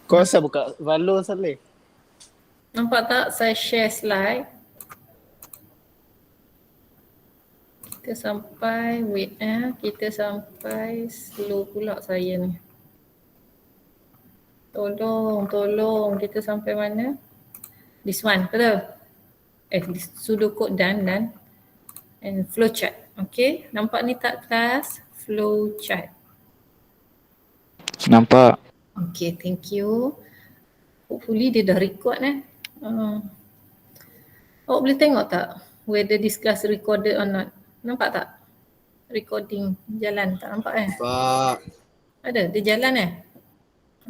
Kau asal buka Valo Saleh? Nampak tak saya share slide? Kita sampai, wait kita sampai slow pula saya ni. Tolong, kita sampai mana? This one, betul? This pseudocode dan and flowchart. Okay, nampak ni tak kelas? Flowchart. Nampak. Okay, thank you. Hopefully dia dah record Awak boleh tengok tak whether this class recorded or not? Nampak tak? Recording jalan tak nampak Nampak. Ada, dia jalan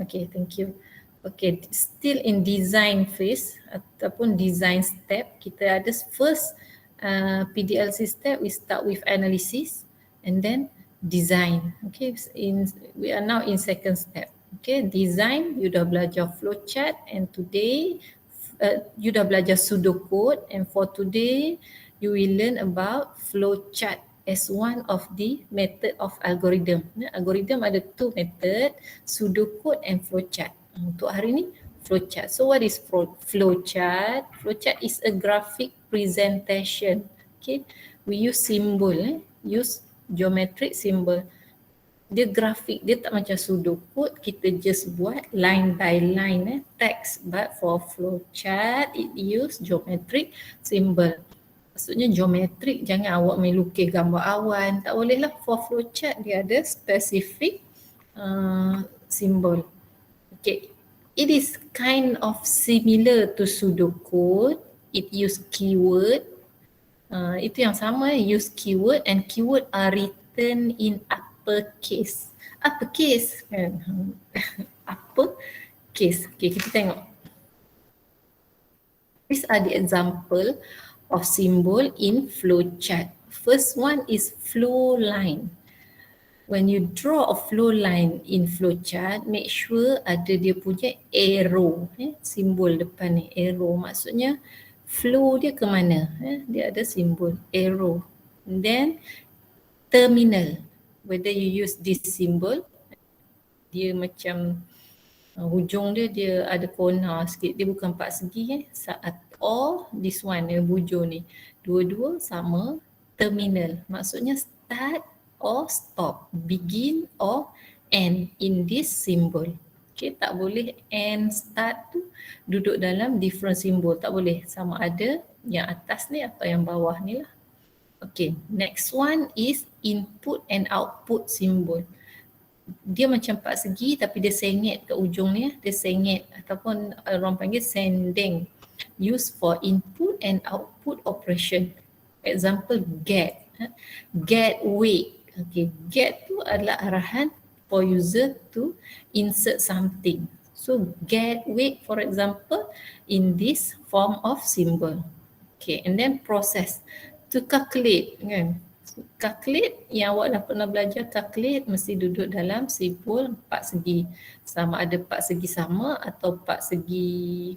Okay, thank you. Okay, still in design phase ataupun design step, kita ada first PDLC step, we start with analysis and then design. Okay, we are now in second step. Okay, design, you dah belajar flowchart and today you dah belajar pseudocode and for today you will learn about flowchart as one of the method of algorithm. Algorithm ada two method, pseudocode and flowchart. Untuk hari ni flowchart. So what is flowchart? Flowchart is a graphic presentation. Okay, we use symbol, use geometric symbol. Dia grafik, dia tak macam pseudocode, kita just buat line by line text, but for flowchart it use geometric symbol. Maksudnya geometrik, jangan awak main lukis gambar awan, tak boleh lah. For flowchart dia ada specific symbol. Okay, it is kind of similar to pseudocode. It use keyword. Itu yang sama, use keyword and keyword are written in uppercase. Uppercase kan? Uppercase. Okay, kita tengok. These are the example of symbol in flowchart. First one is flow line. When you draw a flow line in flowchart, make sure ada dia punya arrow, simbol depan ni, arrow maksudnya flow dia ke mana, dia ada simbol arrow. And then terminal, whether you use this symbol, dia macam hujung dia ada corner sikit, dia bukan empat segi saat or this one bujur ni, dua-dua sama terminal, maksudnya start or stop, begin or end in this symbol. Okay, tak boleh end start tu duduk dalam different symbol, tak boleh, sama ada yang atas ni atau yang bawah ni lah. Okay, next one is input and output symbol. Dia macam empat segi tapi dia sengit ke ujung ni, dia sengit ataupun orang panggil sending, used for input and output operation. Example get, get wait. Okay, get tu adalah arahan for user to insert something. So get wait for example in this form of symbol. Okay, and then process to calculate kan. Calculate yang awak dah pernah belajar, calculate mesti duduk dalam simbol empat segi. Sama ada empat segi sama atau empat segi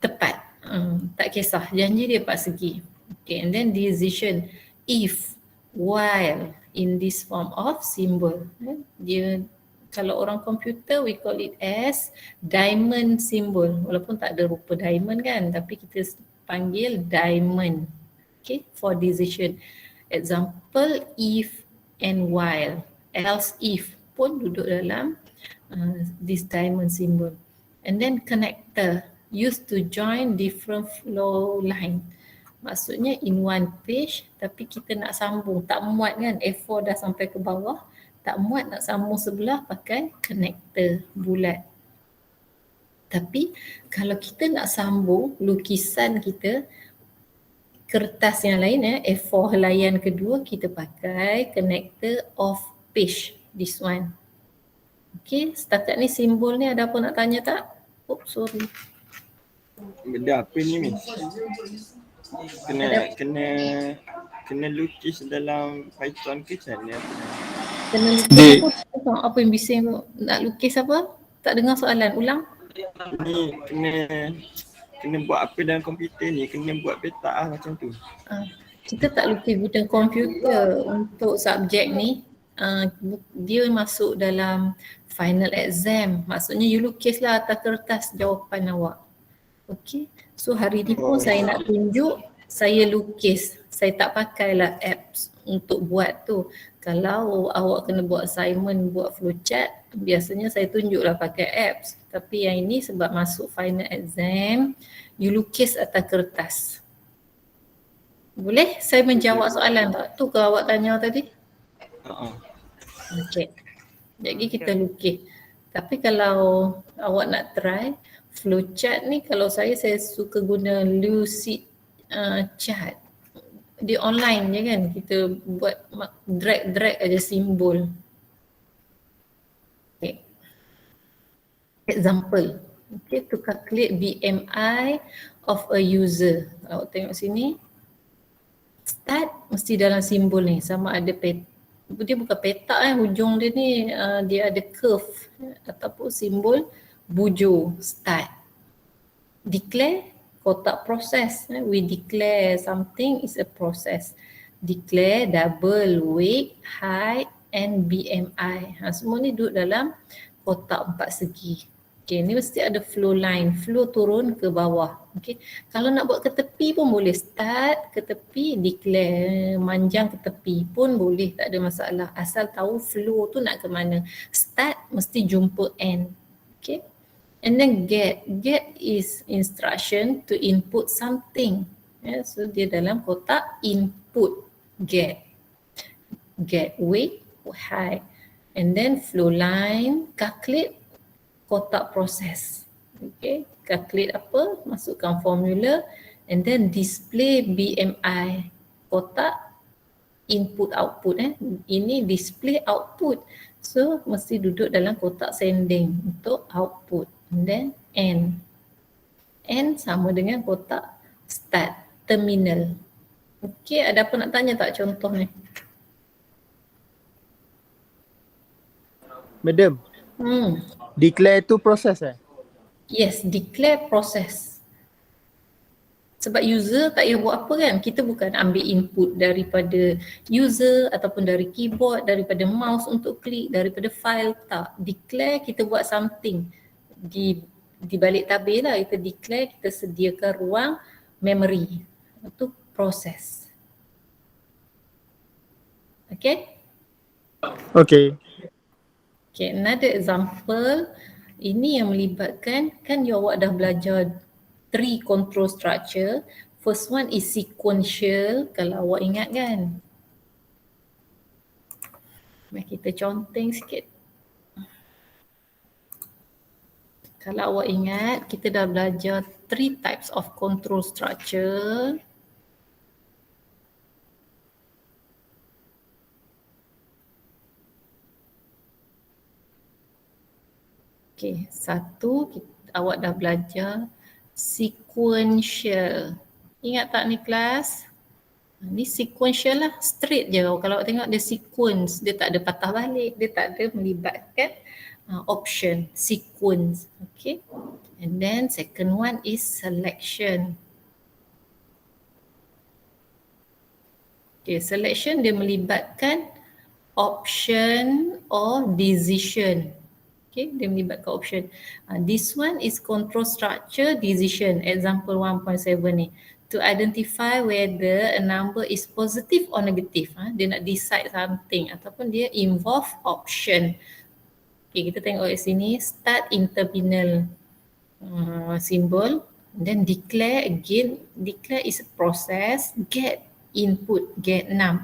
tepat. Tak kisah, janji dia empat segi. Okay, and then decision, if, while in this form of symbol. Dia kalau orang komputer we call it as diamond symbol. Walaupun tak ada rupa diamond kan, tapi kita panggil diamond. Okay, for decision. Example, if and while, else if pun duduk dalam this diamond symbol. And then connector, used to join different flow line. Maksudnya in one page tapi kita nak sambung, tak muat kan, A4 dah sampai ke bawah, tak muat nak sambung sebelah pakai connector bulat. Tapi kalau kita nak sambung lukisan kita, kertas yang lain A4 helaian kedua, kita pakai connector off page, this one. Okay, setakat ni simbol ni ada apa nak tanya tak? Oh sorry. Benda apa ni Miss? Kena lukis dalam Python ke macam mana? Kena lukis apa yang bising tu? Nak lukis apa? Tak dengar soalan, ulang. Ni kena buat apa dalam komputer ni? Kena buat peta macam tu. Kita tak lukis guna komputer untuk subjek ni. Dia masuk dalam final exam. Maksudnya you lukislah atas kertas jawapan awak. Okay. So hari ni pun saya nak tunjuk, saya lukis. Saya tak pakailah apps untuk buat tu. Kalau awak kena buat assignment, buat flowchart, biasanya saya tunjuklah pakai apps. Tapi yang ini sebab masuk final exam, you lukis atas kertas. Boleh saya menjawab soalan tak? Tu ke awak tanya tadi? Okey. Jadi kita lukis. Tapi kalau awak nak try flowchart ni, kalau saya suka guna Lucid chart. Di online je kan, kita buat drag aja simbol. Okay. Example. Okay, to calculate BMI of a user. Awak tengok sini. Start mesti dalam simbol ni, sama ada dia bukan petak hujung dia ni dia ada curve ataupun simbol bujur start. Declare kotak proses. We declare something is a process. Declare double weight, height and BMI. Semua ni duduk dalam kotak 4 segi. Okay, ni mesti ada flow line, flow turun ke bawah. Okay, kalau nak buat ke tepi pun boleh, start ke tepi, declare manjang ke tepi pun boleh, tak ada masalah. Asal tahu flow tu nak ke mana. Start mesti jumpa end. Okay, and then get is instruction to input something. So dia dalam kotak input, get weight, height, and then flow line, calculate kotak proses. Okay, calculate apa? Masukkan formula and then display BMI. Kotak input output ini display output. So mesti duduk dalam kotak sending untuk output. And then end. End sama dengan kotak start, terminal. Okay, ada apa nak tanya tak contoh ni? Madam, declare tu proses Yes, declare proses. Sebab user tak payah buat apa kan. Kita bukan ambil input daripada user ataupun dari keyboard, daripada mouse untuk klik, daripada file, tak. Declare kita buat something. Di balik tabir lah kita declare, kita sediakan ruang memory. Itu proses. Okay? Okay. Okay, another example. Ini yang melibatkan, kan awak dah belajar 3 control structure. First one is sequential, kalau awak ingat kan. Mari kita conteng sikit. Kalau awak ingat, kita dah belajar 3 types of control structure. Okay, satu awak dah belajar sequential. Ingat tak ni kelas? Ni sequential lah, straight je. Kalau awak tengok dia sequence, dia tak ada patah balik, dia tak ada melibatkan option, sequence. Okay, and then second one is selection. Okay, selection dia melibatkan option or decision. Okay, dia melibatkan option. This one is control structure decision. Example 1.7 ni. To identify whether a number is positive or negative. Dia nak decide something ataupun dia involve option. Okay, kita tengok kat sini. Start in terminal symbol. Then declare again. Declare is a process. Get input. Get num.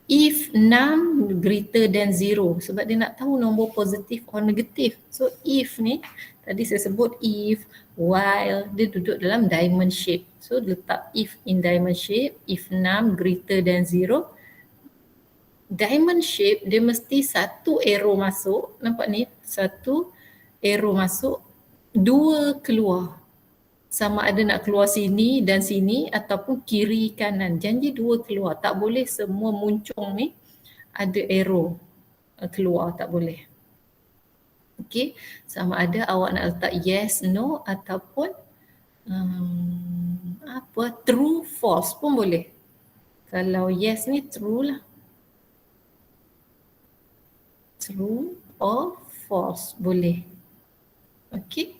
If num greater than 0, sebab dia nak tahu nombor positif or negatif. So if ni, tadi saya sebut if, while, dia duduk dalam diamond shape. So letak if in diamond shape, if num greater than 0. Diamond shape dia mesti satu arrow masuk, nampak ni? Satu arrow masuk, 2 keluar. Sama ada nak keluar sini dan sini ataupun kiri kanan. Janji 2 keluar. Tak boleh semua muncung ni ada arrow keluar, tak boleh. Okay, sama ada awak nak letak yes, no ataupun true, false pun boleh. Kalau yes ni true lah. True or false, boleh. Okay.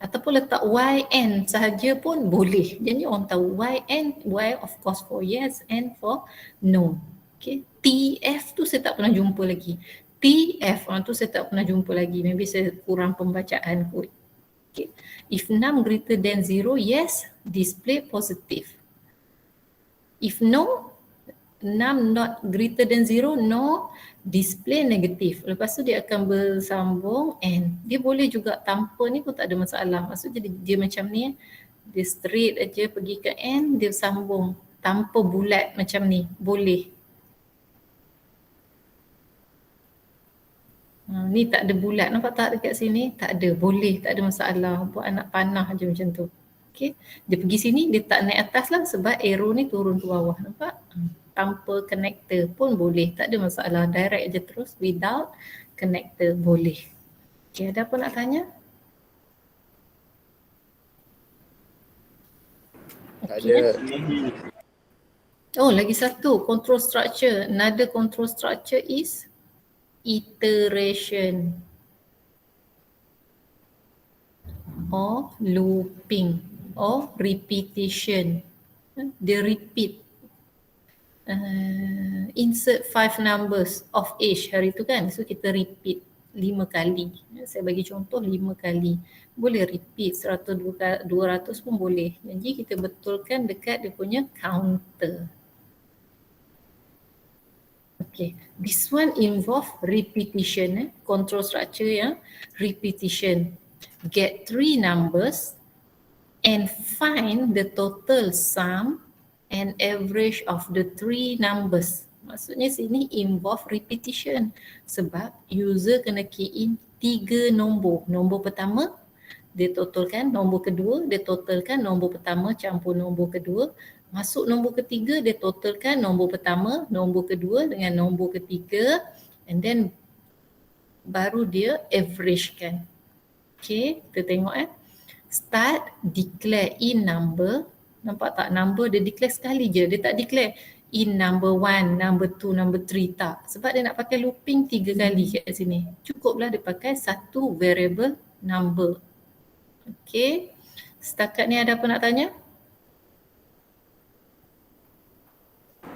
Ataupun letak YN sahaja pun boleh. Jadi orang tahu YN, Y of course for yes, N for no. Okay. TF tu saya tak pernah jumpa lagi. TF tu saya tak pernah jumpa lagi. Maybe saya kurang pembacaan kot. Okay. If num greater than 0, yes, display positive. If no, num not greater than 0, no, display negatif. Lepas tu dia akan bersambung and dia boleh juga tanpa ni pun tak ada masalah. Maksudnya dia macam ni, dia straight aja pergi ke end, dia sambung tanpa bulat macam ni, boleh. Ni tak ada bulat, nampak tak dekat sini? Tak ada, boleh, tak ada masalah. Buat anak panah je macam tu. Okay. Dia pergi sini, dia tak naik atas lah sebab arrow ni turun ke bawah, nampak? Tanpa connector pun boleh, tak ada masalah, direct je terus without connector boleh. Okay, ada apa nak tanya? Tak ada. Oh, lagi satu, control structure. Another control structure is iteration or looping or repetition. Dia repeat. Insert 5 numbers of age hari tu kan, so kita repeat 5 kali. Saya bagi contoh 5 kali. Boleh repeat 100, 200 pun boleh. Jadi kita betulkan dekat dia punya counter. Okay, this one involve repetition, control structure yang repetition. Get 3 numbers and find the total sum and average of the 3 numbers. Maksudnya sini involve repetition sebab user kena key in 3 nombor. Nombor pertama dia totalkan, nombor kedua dia totalkan nombor pertama campur nombor kedua. Masuk nombor ketiga dia totalkan nombor pertama, nombor kedua dengan nombor ketiga and then baru dia averagekan. Okay, kita tengok Start declare in number. Nampak tak? Number dia declare sekali je. Dia tak declare in number 1, number 2, number 3, tak. Sebab dia nak pakai looping 3 kali kat sini. Cukuplah dia pakai satu variable number. Okay. Setakat ni ada apa nak tanya?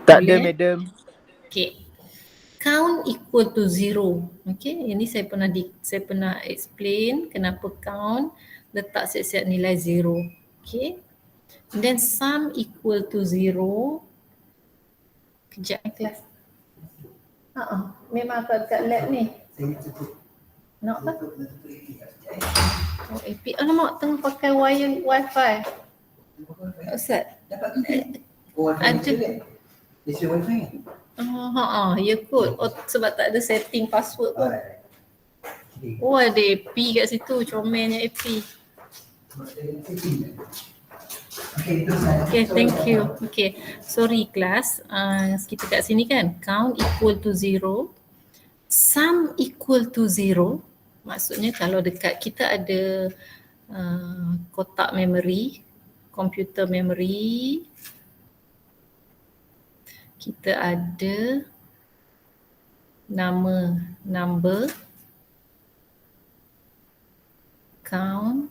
Tak ada, madam. Okay. Count equal to 0. Okay. Ini saya pernah explain kenapa count letak siap-siap nilai 0. Okay. And then sum equal to 0. Kejap kelas. Memang aku dekat lab ni. Nak apa? Oh, AP. Alamak, tengah pakai wire wifi. Ustaz. Ada. Ya kot. Oh, sebab tak ada setting password pun. Oh, ada AP kat situ. Comelnya AP. Okay, thank you. Okay, sorry kelas. Kita kat sini kan, count equal to 0, sum equal to 0. Maksudnya kalau dekat kita ada kotak memory, computer memory, kita ada nama, number, count,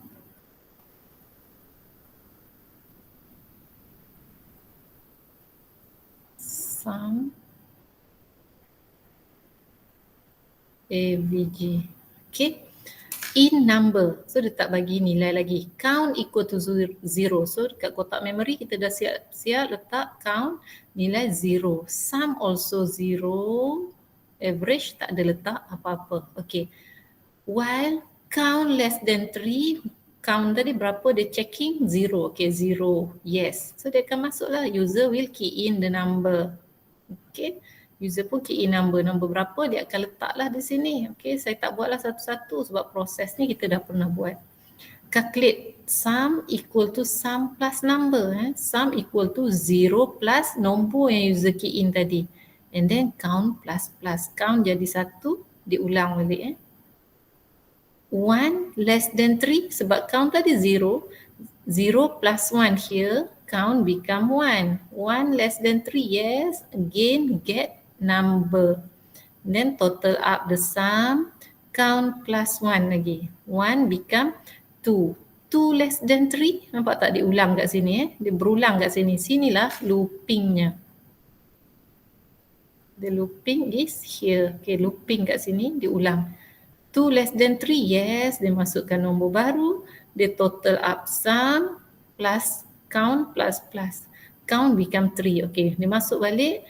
sum, AVG. Okay. In number. So dia tak bagi nilai lagi. Count equal to 0. So dekat kotak memory kita dah siap letak count nilai 0. Sum also 0. Average tak ada letak apa-apa. Okay. While count less than 3, count tadi berapa dia checking? 0. Okay, 0. Yes. So dia akan masuklah. User will key in the number. Okay. User pun key in number berapa dia akan letaklah di sini. Okay, saya tak buatlah satu-satu sebab proses ni kita dah pernah buat. Calculate sum equal to sum plus number. Sum equal to 0 plus nombor yang user key in tadi. And then count plus plus. Count jadi 1, diulang balik. 1 less than 3 sebab count tadi 0. 0 plus 1 here, count become 1. 1 less than 3, yes. Again, get number. Then total up the sum, count plus 1 lagi. 1 become 2. 2 less than 3. Nampak tak dia ulang kat sini Dia berulang kat sini. Sinilah loopingnya. The looping is here. Okay, looping kat sini dia ulang. 2 less than 3. Yes, dia masukkan nombor baru. Dia total up sum plus count plus plus. Count become 3. Okay, dia masuk balik.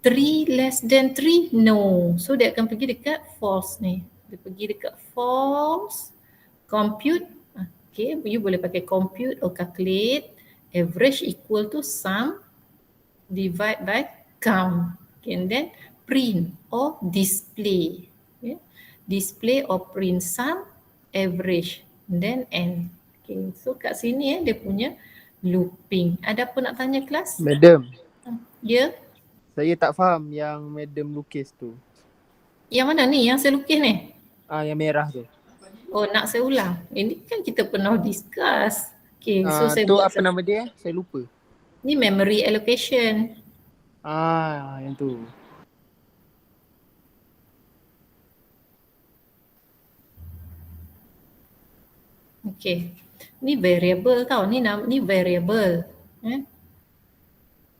3 less than 3? No. So dia akan pergi dekat false ni. Dia pergi dekat false. Compute. Okay, you boleh pakai compute or calculate. Average equal to sum divide by count. Okay, and then print or display. Okay. Display or print sum, average, and then end. Okay, so kat sini dia punya looping. Ada apa nak tanya kelas? Madam, Ya? saya tak faham yang Madam lukis tu. Yang mana ni? Yang saya lukis ni? Yang merah tu. Oh, nak saya ulang? Ini kan kita pernah discuss. Okay, so saya Tu buat apa nama dia? Saya lupa. ni memory allocation. Yang tu. Okay. Ni variable tau. Ni variable.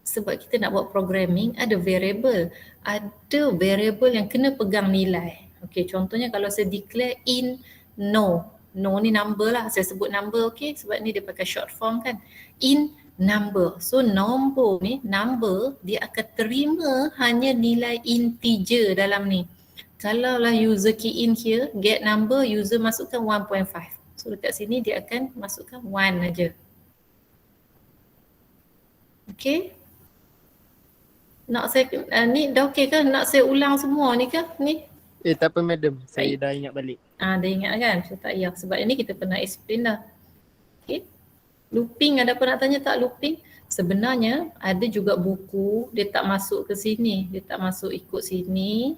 Sebab kita nak buat programming, ada variable. Ada variable yang kena pegang nilai. Okay, contohnya kalau saya declare in no. No ni number lah. Saya sebut number, okay. Sebab ni dia pakai short form kan. In number. So nombor ni, number, dia akan terima hanya nilai integer dalam ni. Kalau lah user key in here, get number, user masukkan 1.5. So dekat sini dia akan masukkan 1 aja. Okay. Nak saya, ni dah okey ke? Nak saya ulang semua ni ke? Ni? Tak apa Madam, saya dah ingat balik. Dah ingat kan? So tak payah. Sebab ini kita pernah explain dah. Okay. Looping, ada apa nak tanya tak looping? Sebenarnya ada juga buku, dia tak masuk ke sini. Dia tak masuk ikut sini.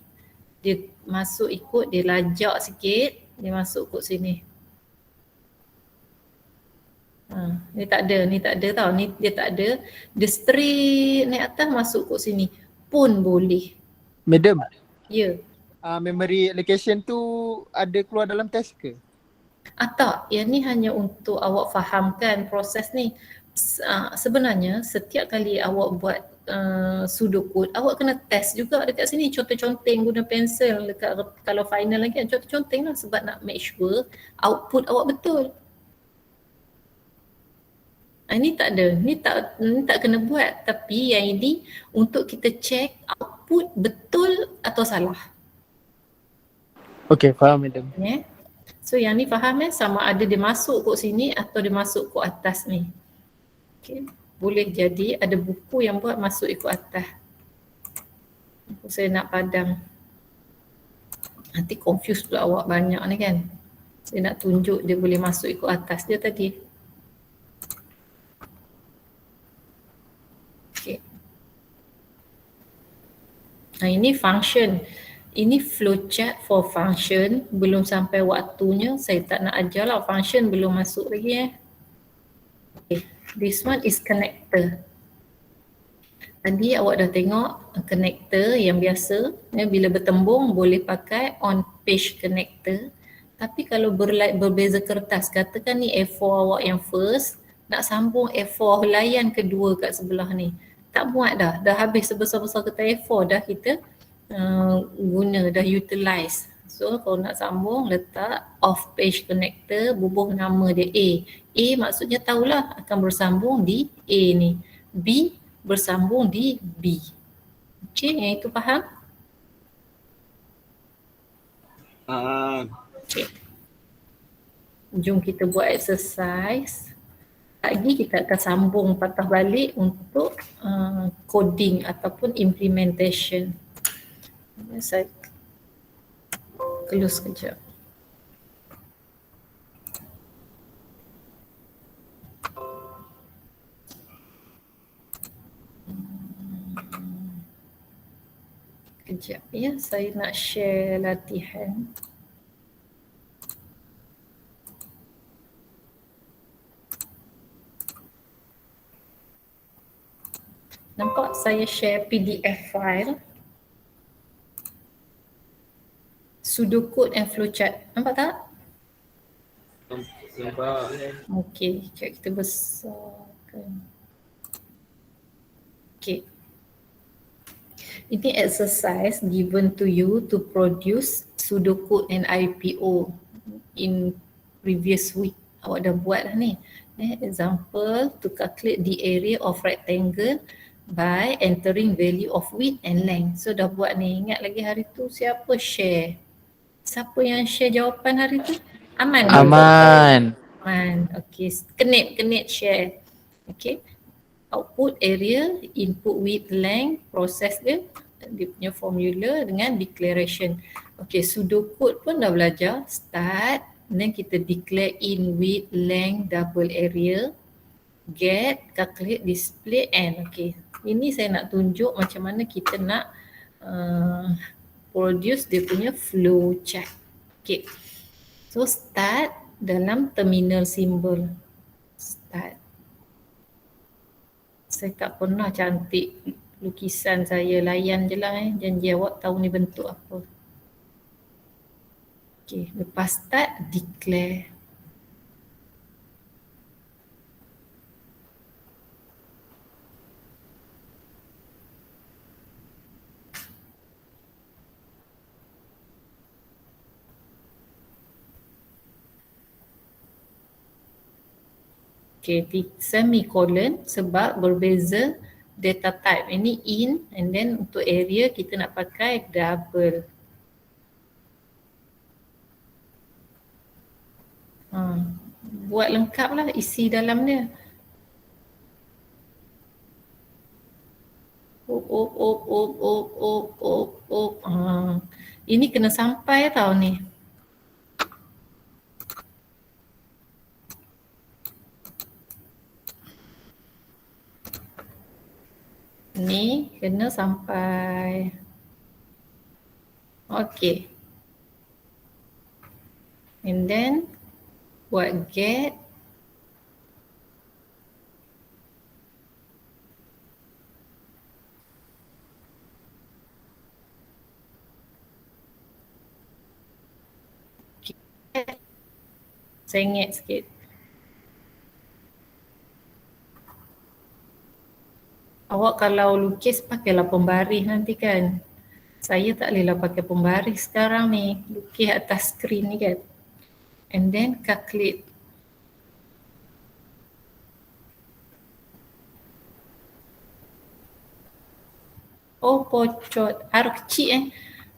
Dia masuk ikut, dia lajak sikit. Dia masuk ikut sini. Ni tak ada tau. Ni dia tak ada. Dia straight naik atas masuk kat sini pun boleh. Madam, Ya. memory allocation tu ada keluar dalam test ke? Tak, yang ni hanya untuk awak fahamkan proses ni. Sebenarnya setiap kali awak buat pseudocode, awak kena test juga dekat sini, conteng-conteng guna pensel dekat, kalau final lagi kan conteng-conteng lah, sebab nak make sure output awak betul. Ini tak ada, ni tak kena buat, tapi yang ini untuk kita check output betul atau salah. Okay, faham Madam. Yeah. So yang ni faham sama ada dia masuk kat sini atau dia masuk kat atas ni. Okay. Boleh jadi ada buku yang buat masuk ikut atas. Saya nak padang. Nanti confuse pula awak banyak ni kan. Saya nak tunjuk dia boleh masuk ikut atas dia tadi. Ini function. Ini flowchart for function. Belum sampai waktunya. Saya tak nak ajar lah. Function belum masuk lagi Okay. This one is connector. Tadi awak dah tengok connector yang biasa. Bila bertembung boleh pakai on page connector. Tapi kalau berbeza kertas, katakan ni A4 awak yang first, nak sambung A4 layan kedua kat sebelah ni. Tak muat dah habis sebesar-besar kertas A4 dah kita guna, dah utilize. So kalau nak sambung, letak off page connector, bubuh nama dia A. A maksudnya tahulah akan bersambung di A ni. B bersambung di B. Okay, yang itu faham? Okay. Jom kita buat exercise. Lagi kita akan sambung patah balik untuk coding ataupun implementation. Saya close kejap. Kejap ya, saya nak share latihan. Nampak saya share PDF file. pseudocode and flowchart. Nampak tak? Nampak. Okey, sekejap kita besarkan. Okey. Ini exercise given to you to produce pseudocode and IPO in previous week. Awak dah buat dah ni. Example, to calculate the area of rectangle by entering value of width and length. So dah buat ni. Ingat lagi hari tu siapa share? Siapa yang share jawapan hari tu? Aman. Aman. Aman. Okay. Kenit share. Okay. Output area, input width, length, proses dia punya formula dengan declaration. Okay, pseudocode pun dah belajar. Start, then kita declare in width, length, double area, get, calculate, display, and. Okay, ini saya nak tunjuk macam mana kita nak produce dia punya flow chart. Okay, so start dalam terminal symbol. Start. Saya tak pernah cantik lukisan saya, layan je lah janji awak tahu ni bentuk apa. Okay, lepas start, declare. Okay, semicolon sebab berbeza data type. Ini in, and then untuk area kita nak pakai double. Buat lengkap lah isi dalam dia. Ini kena sampai tau ni. Ni kena sampai. Okay. And then buat get. Sengit sikit. Awak kalau lukis pakailah pembaris nanti kan. Saya tak bolehlah pakai pembaris sekarang ni. Lukis atas skrin ni kan. And then calculate. Oh, pocot. R kecil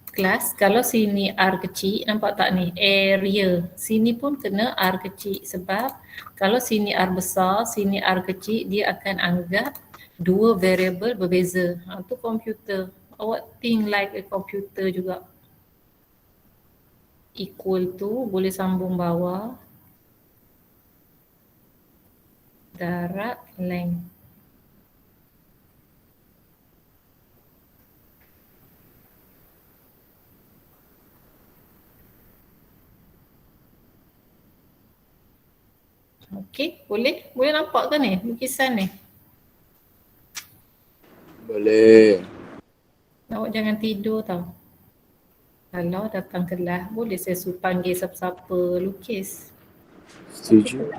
kelas. Kalau sini R kecil, nampak tak ni? Area. Sini pun kena R kecil. Sebab kalau sini R besar, sini R kecil, dia akan anggap dua variable berbeza. Tu komputer. Awak think like a computer juga. Equal to, boleh sambung bawah. Darat, length. Okey, boleh? Boleh nampak ke ni lukisan ni? Boleh. Awak jangan tidur tau. Kalau datang kelas, boleh saya suruh panggil siapa-siapa lukis. Setuju.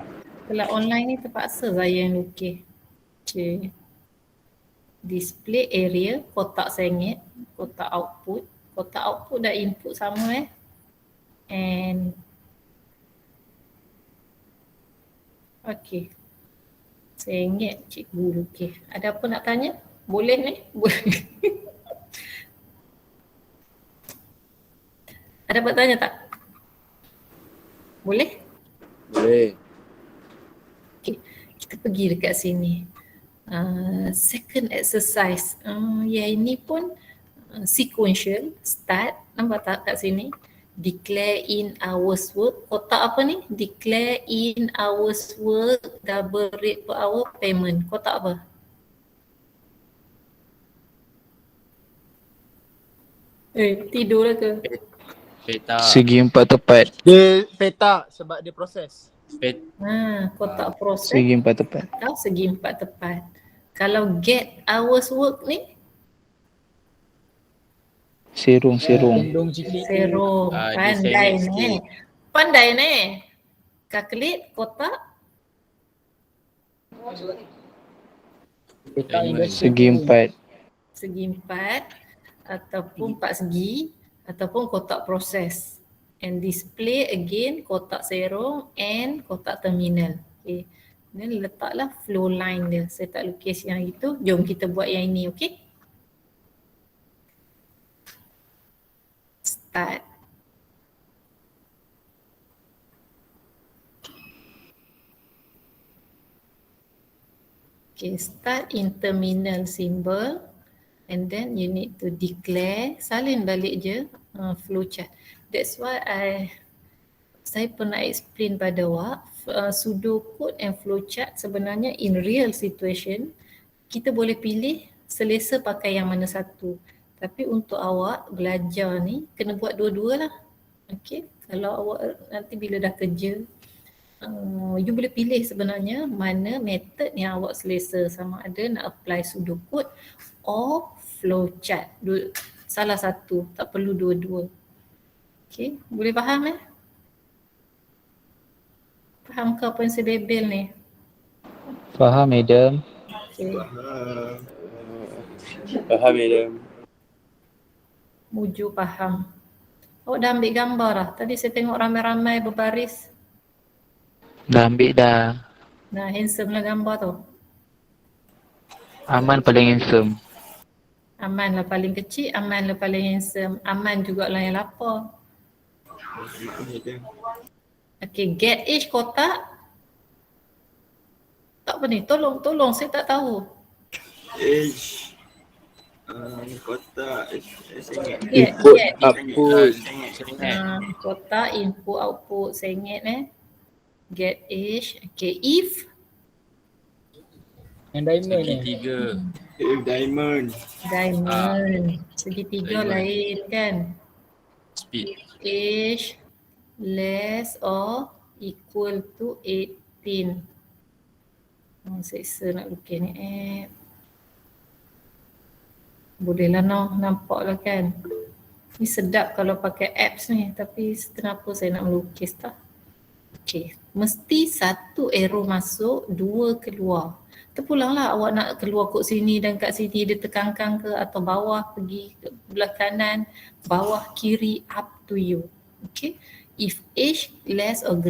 Kelas online ni terpaksa saya yang lukis. Okay. Display area, kotak sengit, kotak output. Kotak output dah input sama And okay. Sengit cikgu lukis. Ada apa nak tanya? Boleh ni? Boleh. Ada apa tanya tak? Boleh? Boleh. Okay. Kita pergi dekat sini. Second exercise. Yang ini pun sequential. Start. Nampak tak kat sini? Declare in hours work. Kotak apa ni? Declare in hours work, double rate per hour payment. Kotak apa? Tidur lah ke? Peta. Segi empat tepat. Dia peta sebab dia proses. Kotak proses. Segi empat tepat. Atau segi empat tepat. Kalau get hours work ni? Serung. Gendong sikit. Serong. Dia Pandai sengit ni. sikit. Pandai ni. Kalkulit kotak. Letak Diamond. industri Segi tu. 4. Segi 4 ataupun 4 segi ataupun kotak proses. And display again kotak serong and kotak terminal. Okay. Ni letaklah flow line dia. Saya tak lukis yang itu. Jom kita buat yang ini, okay? Start. Okay, start in terminal symbol and then you need to declare, salin balik je flowchart. That's why saya pernah explain pada awak pseudocode and flowchart sebenarnya in real situation kita boleh pilih selesa pakai yang mana satu. Tapi untuk awak belajar ni kena buat dua-dua lah. Okay, kalau awak nanti bila dah kerja you boleh pilih sebenarnya mana method yang awak selesa, sama ada nak apply pseudocode or flowchart. Salah satu, tak perlu dua-dua. Okay, boleh faham Faham ke apa yang saya bebel ni? Faham, madam. Okay. Faham, madam. Muju faham. Awak dah ambil gambar dah? Tadi saya tengok ramai-ramai berbaris. Dah ambil dah. Nah, handsome lah gambar tu. Aman paling handsome. Aman lah paling kecil, Aman lah paling handsome. Aman jugalah yang lapar. Okay, get age kotak. Tak apa ni, tolong saya tak tahu. Age. Kotak sengit. Input, Get. output. Kotak input output sengit Get age. Okay, if Yang diamond ni. Segitiga. Diamond. Segitiga Diamond. lain kan. Speed. Age less or equal to 18. Seksa nak lukis ni boleh lah nampak lah kan. Ni sedap kalau pakai apps ni, tapi kenapa saya nak melukis tak? Okay, mesti satu arrow masuk, dua keluar. Terpulanglah awak nak keluar kat sini dan kat sini dia tekankan ke atau bawah pergi ke belah kanan, bawah kiri, up to you. Okay, if age less or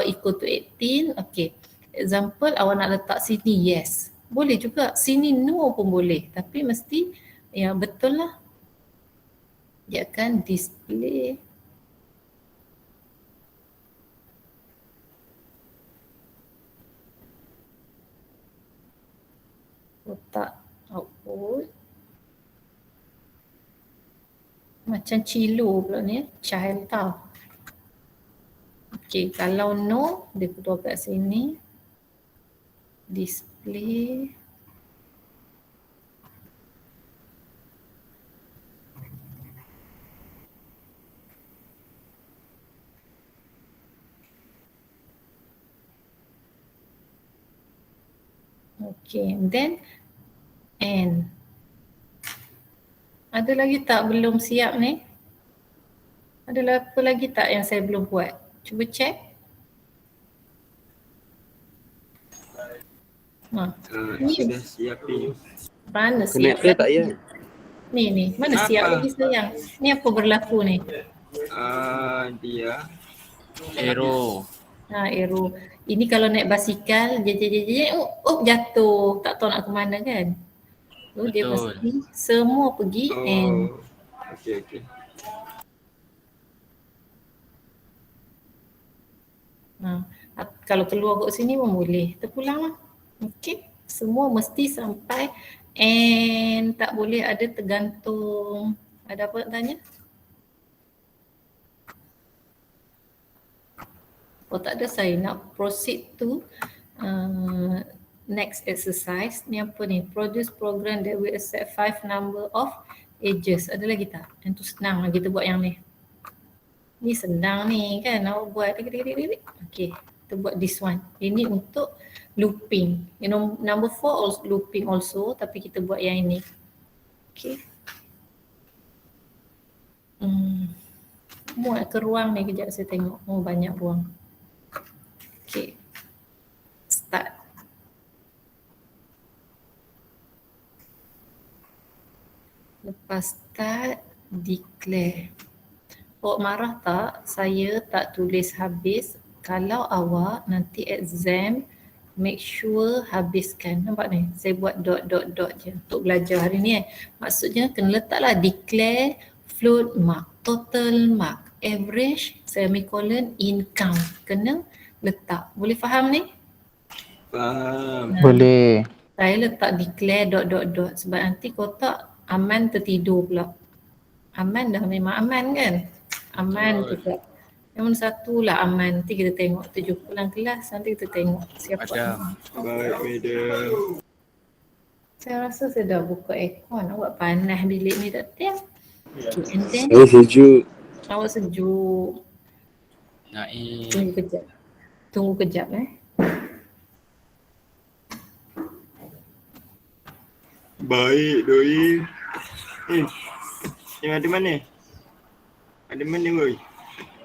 equal to 18, okay. Example awak nak letak sini yes. Boleh juga sini no pun boleh, tapi mesti yang betul lah. Dia akan display kotak output macam cilo pula ni, child tau. Okay, kalau no dia keluar kat sini, display okay, then and ada lagi tak belum siap ni? Ada apa lagi tak yang saya belum buat? Cuba check. Sudah siapin. Mana siap? Connector tak ya? Ni, mana Apa? siap lagi sayang? Ni apa berlaku ni? Dia Arrow. Arrow. Ini kalau naik basikal, jatuh. Tak tahu nak ke mana kan? Dia Betul. mesti semua pergi and okay. kalau keluar kat sini pun boleh. Terpulang lah. Okay. Semua mesti sampai and tak boleh ada tergantung. Ada apa nak tanya? Oh tak ada, saya nak proceed to next exercise. Ni apa ni? Produce program that will accept 5 number of ages. Ada lagi tak? Yang tu senang lah kita buat yang ni. Ni senang ni kan, awak buat. Okay, kita buat this one. Ini untuk looping. You know, number 4 also looping also, tapi kita buat yang ini. Okay. Muat ke ruang ni, kejap saya tengok. Oh, banyak ruang. Okay. Start. Lepas start, declare. Awak marah tak? Saya tak tulis habis. Kalau awak nanti exam, make sure habiskan. Nampak ni? Saya buat dot je untuk belajar hari ni. Maksudnya kena letaklah declare, float mark, total mark, average, semicolon, in count. Kena letak. Boleh faham ni? Faham. Boleh. Saya letak declare dot sebab nanti kotak Aman tertidur pula. Aman dah memang aman kan? Aman juga. Yang satu lah aman. Nanti kita tengok 7 pulang kelas. Nanti kita tengok siapa. Adam. Baik, madam. Saya rasa saya dah buka aircon. Awak panas bilik ni tak tiap. Okay, and then Saya sejuk. awak sejuk. Naim. Tunggu kejap Baik, doi. Yang ada mana? Ada mana, boy?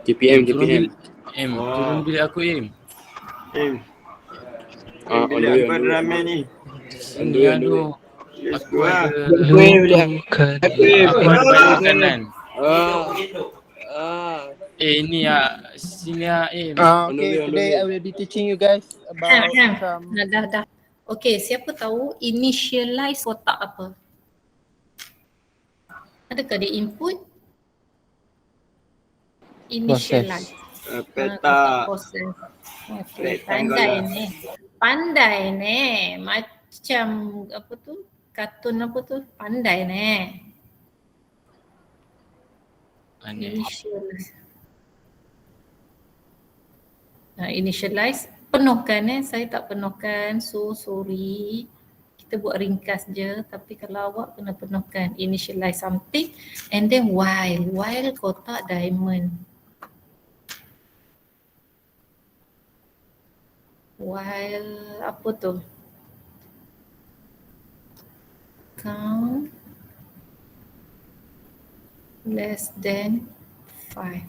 TPM. Turun bilik aku, Im. Bila aku ada ramai ni. Aduh. Let's Aku go lah. ada Lupakan. makanan. Ni sini Im. Okay, today I will be teaching you guys about some Dah. Okay, siapa tahu initialize kotak apa? Adakah dia input? Initialize. Peta. Proses. Okay, pandai ni. Macam apa tu? Kartun apa tu? Pandai ni. Initialize. Initialize. Penuhkan saya tak penuhkan. So sorry. Kita buat ringkas je, tapi kalau awak kena penuhkan initialize something and then while kotak diamond. While apa tu? Count less than 5.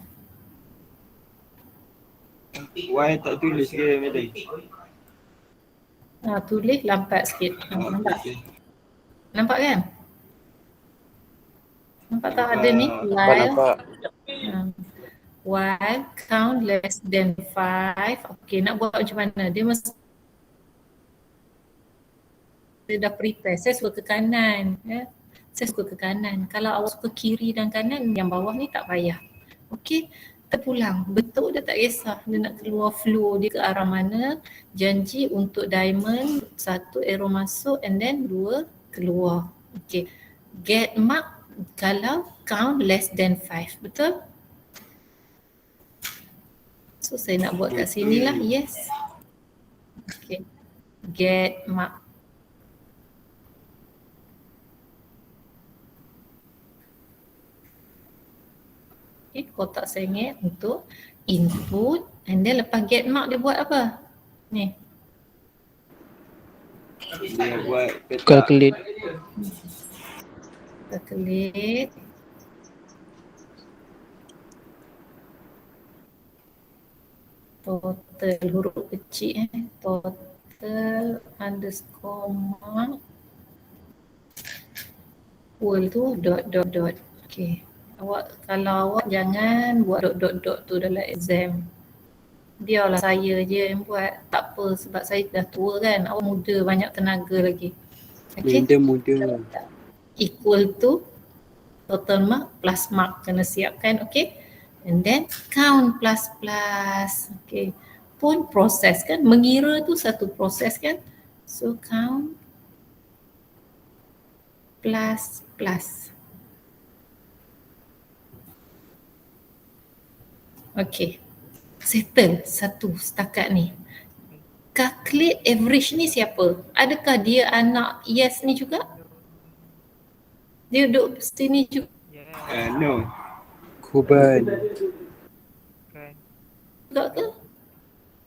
Why tak tulis ke, madam? Tulis lambat sikit. Nampak kan? Nampak tak ada ni? While count less than 5. Okay, nak buat macam mana? Dia mesti dah prepare. Saya suka ke kanan. Saya suka ke kanan. Kalau awak suka kiri dan kanan, yang bawah ni tak payah. Okay, terpulang. Betul dia tak kisah. Dia nak keluar flow dia ke arah mana. Janji untuk diamond, 1 arrow masuk and then 2 keluar. Okay. Get mark kalau count less than 5. Betul? So saya nak buat kat sini lah. Yes. Okay. Get mark. Okay, kotak sengit untuk input and then lepas get mark dia buat apa? Ni. Dia buat peta. Calculate. Calculate. Total huruf kecil total underscore mark equal tu dot. Okay. Kalau awak jangan buat dot tu dalam exam. Biarlah saya je yang buat. Tak apa sebab saya dah tua kan. Awak muda, banyak tenaga lagi. Okay. Muda. Equal to total mark plus mark kena siapkan. Okay. And then count plus. Okay. Pun proses kan. Mengira tu satu proses kan. So count plus. Okay. Settle satu setakat ni. Calculate average ni siapa? Adakah dia anak Yes ni juga? Dia duduk sini juga? No. Kuban. Juga ke?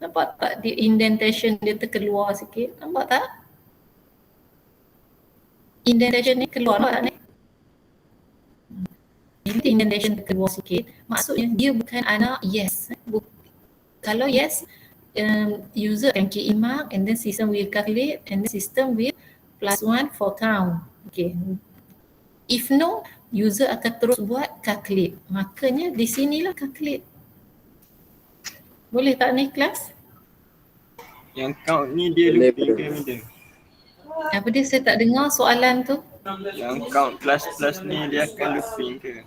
Nampak tak dia indentation dia terkeluar sikit? Nampak tak? Indentation ni keluar tak ni? Ini indentation keluar sikit, maksudnya dia bukan anak yes. Kalau yes, user akan key in mark and then system will calculate and then system will +1 for count. Okay. If no, user akan terus buat calculate. Makanya di sinilah calculate. Boleh tak ni kelas? Yang count ni dia Boleh, looping ke benda? Apa dia, saya tak dengar soalan tu. Yang count plus ni dia akan looping ke?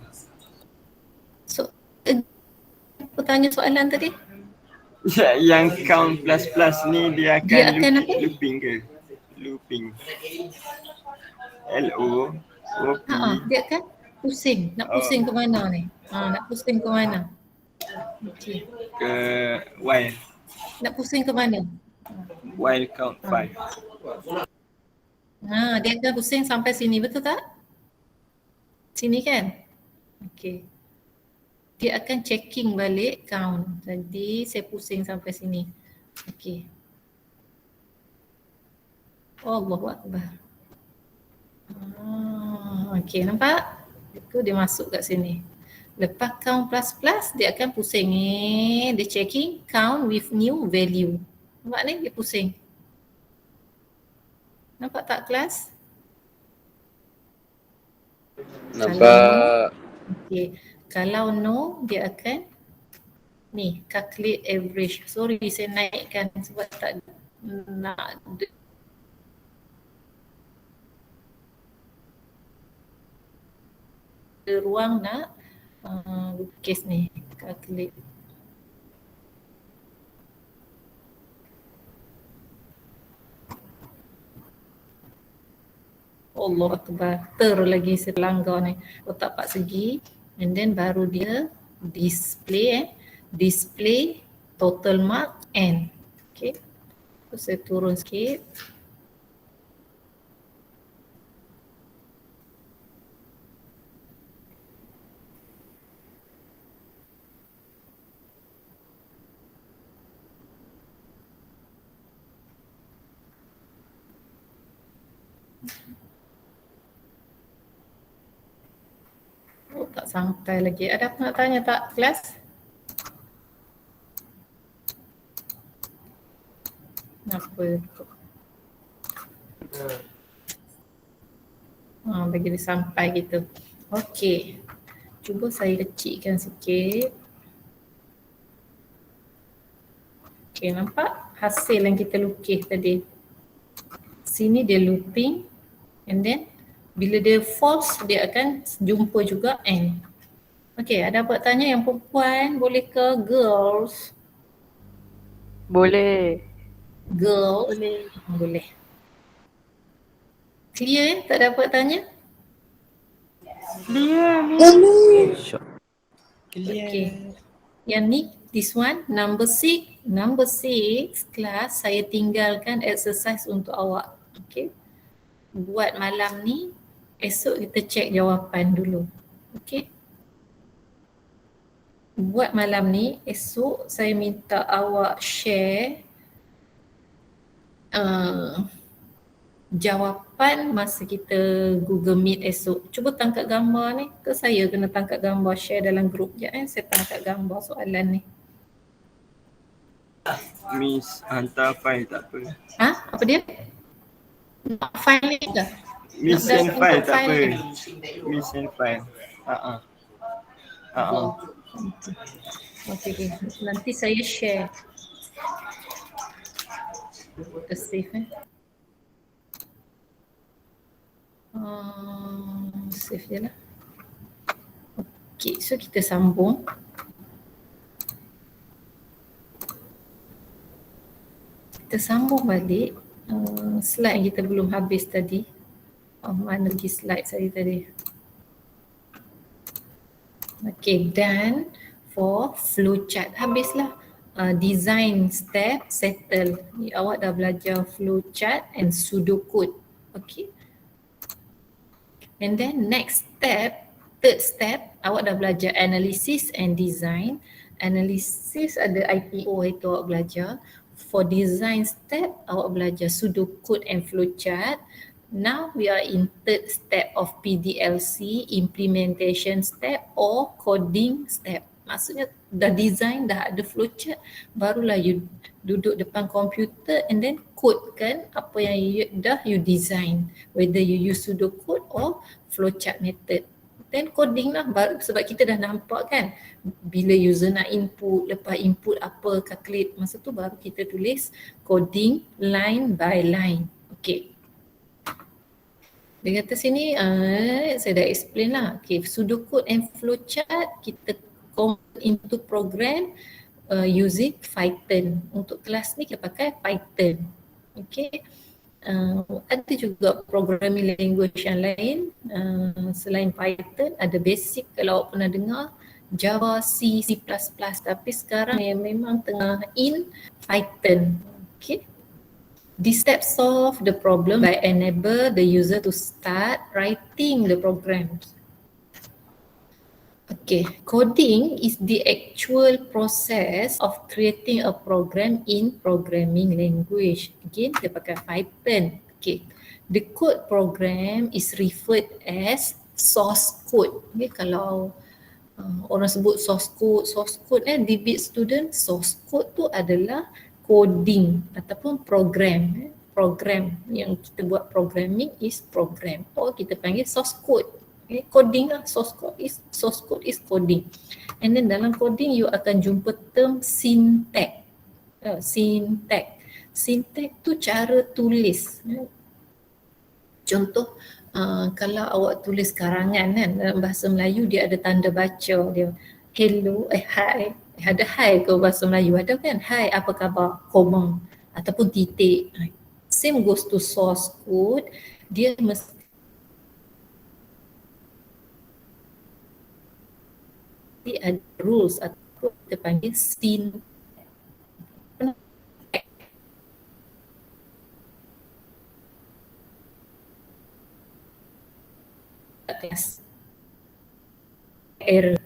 So, apa tanya soalan tadi? Ya, yang count plus ni dia akan, Dia akan apa? looping ke? Looping. L-O-O-P. Dia akan pusing. Nak pusing ke mana ni? Nak pusing ke mana? Okay. Ke while. Nak pusing ke mana? While count 5. Dia akan pusing sampai sini, betul tak? Sini kan? Okay. Dia akan checking balik count. Jadi saya pusing sampai sini. Okay. Allahu Akbar. Okay, nampak? Itu dia masuk kat sini. Lepas count plus, dia akan pusing ni. Dia checking count with new value. Nampak ni? Dia pusing. Nampak tak kelas? Nampak. Okay. Kalau no, dia akan ni, calculate average. Sorry, saya naikkan sebab tak nak ruang nak lukis ni, calculate. Allah Akbar, lagi selanggar ni, kotak 4 segi, and then baru dia display total mark N. Okay, so saya turun sikit. Tak sampai lagi. Ada apa nak tanya tak kelas? Apa? Bagi dia sampai gitu. Okey. Cuba saya kecilkan sikit. Okey, nampak hasil yang kita lukis tadi. Sini dia looping and then bila dia false, dia akan jumpa juga N. Okey, ada apa tanya yang perempuan? Boleh ke girls? Boleh. Girls? Boleh. Clear tak ada apa tanya? Okay. Yang ni, this one, number 6. Number 6, kelas, saya tinggalkan exercise untuk awak. Okay. Buat malam ni, esok kita cek jawapan dulu. Okay. Buat malam ni, esok saya minta awak share jawapan masa kita Google Meet esok. Cuba tangkap gambar ni. Ke saya kena tangkap gambar, share dalam grup je. Saya tangkap gambar soalan ni. Miss hantar file tak apa. Apa dia? Nak file ni ke? Miss send file tak apa. Miss send file. Okay. Nanti saya share. Kita save save je lah. Okay, so kita sambung. Kita sambung balik slide yang kita belum habis tadi. Mana lagi slide saya tadi? Okay, done for flowchart. Habislah design step settle. Awak dah belajar flowchart and pseudocode. Okay. And then next step, third step, awak dah belajar analysis and design. Analysis ada IPO itu awak belajar. For design step, awak belajar pseudocode and flowchart. Now we are in third step of PDLC, implementation step or coding step. Maksudnya dah design, dah ada flowchart, barulah you duduk depan komputer and then code kan apa yang you design, whether you use pseudocode or flowchart method. Then coding lah, sebab kita dah nampak kan bila user nak input, lepas input apa, calculate, masa tu baru kita tulis coding line by line. Okay. Di atas sini saya dah explain lah. Okay, pseudocode and flowchart kita convert into program using Python. Untuk kelas ni kita pakai Python. Okay. Ada juga programming language yang lain selain Python. Ada basic kalau awak pernah dengar, Java, C, C++, tapi sekarang memang tengah in Python. Okay. This step solve the problem by enable the user to start writing the programs. Okay, coding is the actual process of creating a program in programming language. Again, kita pakai Python. Okay, the code program is referred as source code. Okay, kalau orang sebut source code DBIT student, source code tu adalah coding ataupun program. Program yang kita buat programming is program, or kita panggil source code. Okay, coding lah, source code is coding. And then dalam coding you akan jumpa term syntax. Syntax tu cara tulis. Contoh kalau awak tulis karangan kan dalam bahasa Melayu, dia ada tanda baca dia. Hello, hi. Ada hi ke bahasa Melayu? Ada kan? Hai, apa khabar? Koma ataupun titik. Same goes to source code. Dia mesti ada rules atau kita panggil syntax. Error.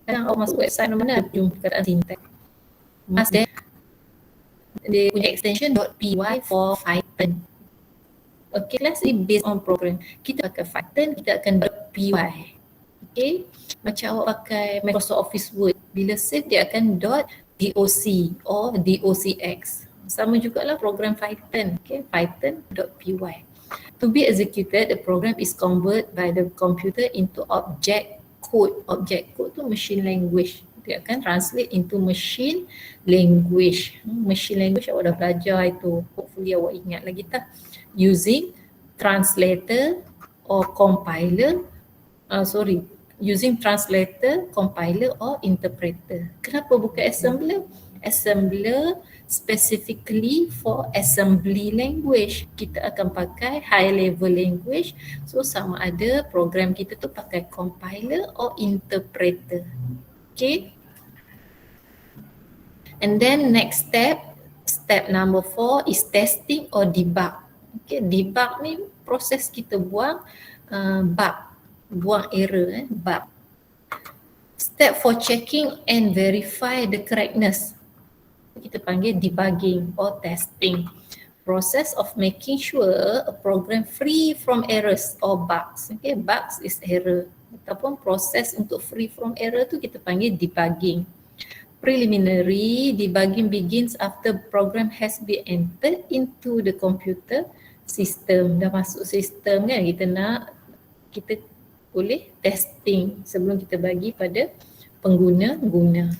Kadang awak masuk website mana jumpa perkataan syntax. Then dia punya extension .py for Python. Okay, let's say based on program. Kita pakai Python, kita akan .py. Okay, macam awak pakai Microsoft Office Word. Bila save dia akan .doc or docx. Sama jugalah program Python. Okay, python.py. To be executed, the program is converted by the computer into object code. Object code tu machine language. Dia akan translate into machine language. Machine language awak dah belajar itu. Hopefully awak ingat lagi tak? Using translator or compiler. Using translator, compiler or interpreter. Kenapa bukan assembler? Assembler specifically for assembly language. Kita akan pakai high level language. So sama ada program kita tu pakai compiler or interpreter. Okay. And then next step number 4 is testing or debug. Okay, debug ni proses kita buang error, bug. Step for checking and verify the correctness. Kita panggil debugging or testing. Process of making sure a program free from errors or bugs. Okay, bugs is error. Ataupun proses untuk free from error tu kita panggil debugging. Preliminary debugging begins after program has been entered into the computer system. Dah masuk sistem kan, kita boleh testing sebelum kita bagi pada pengguna-guna.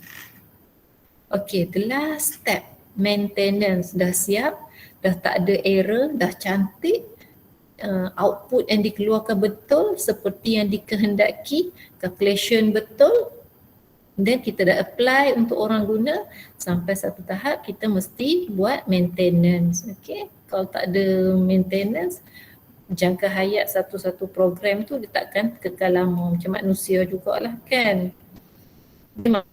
Okay, the last step, maintenance. Dah siap, dah tak ada error, dah cantik, output yang dikeluarkan betul seperti yang dikehendaki, calculation betul, then kita dah apply untuk orang guna. Sampai satu tahap kita mesti buat maintenance. Okay, kalau tak ada maintenance, jangka hayat satu-satu program tu dia takkan kekal lama. Macam manusia jugalah kan. Memang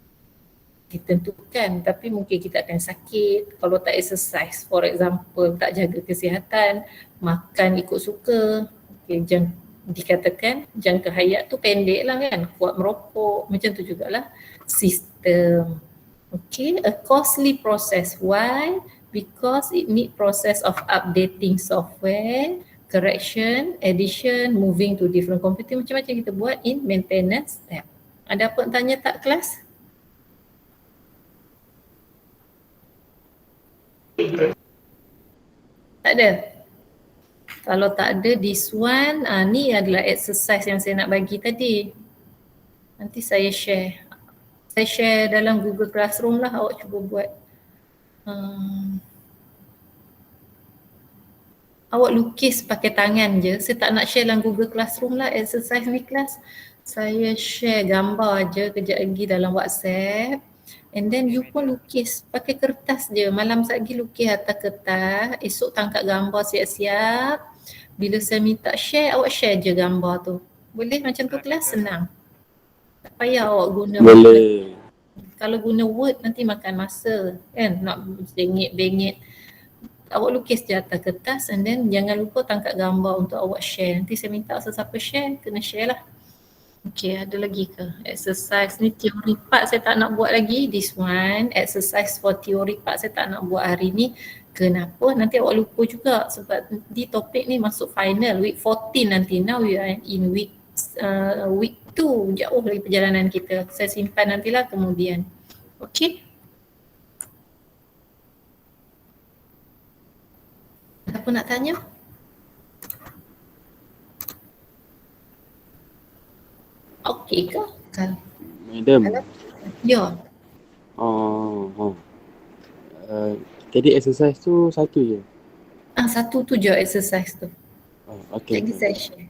ditentukan, tapi mungkin kita akan sakit kalau tak exercise, for example, tak jaga kesihatan, makan ikut suka. Okay, dikatakan jangka hayat tu pendek lah kan, kuat merokok, macam tu jugalah sistem. Okay, a costly process. Why? because it need process of updating software, correction, addition, moving to different computer, macam-macam kita buat in maintenance tab. Ada apa tanya tak kelas? Tak ada? Kalau tak ada, this one, ni adalah exercise yang saya nak bagi tadi. Nanti saya share. Saya share dalam Google Classroom lah, awak cuba buat. Awak lukis pakai tangan je. Saya tak nak share dalam Google Classroom lah exercise ni kelas. Saya share gambar je kejap lagi dalam WhatsApp. And then you pun lukis pakai kertas je. Malam lagi lukis atas kertas. Esok tangkap gambar siap-siap. Bila saya minta share, awak share je gambar tu. Boleh macam tu kelas? Senang. Tak payah awak guna. Boleh. Kalau guna Word nanti makan masa kan. Nak bengit-bengit. Awak lukis je atas kertas and then jangan lupa tangkap gambar untuk awak share. Nanti saya minta sesiapa share, kena share lah. Okay, ada lagi ke? Exercise ni teori part saya tak nak buat lagi. This one, exercise for teori part saya tak nak buat hari ni. Kenapa? Nanti awak lupa juga sebab di topik ni masuk final week 14 nanti. Now we are in week 2. Jauh lagi perjalanan kita. Saya simpan nantilah kemudian. Okay? Apa nak tanya? Okey ke? Madam. Ya. Tadi exercise tu satu je. Satu tu je exercise tu. Okay. Lagi saya share.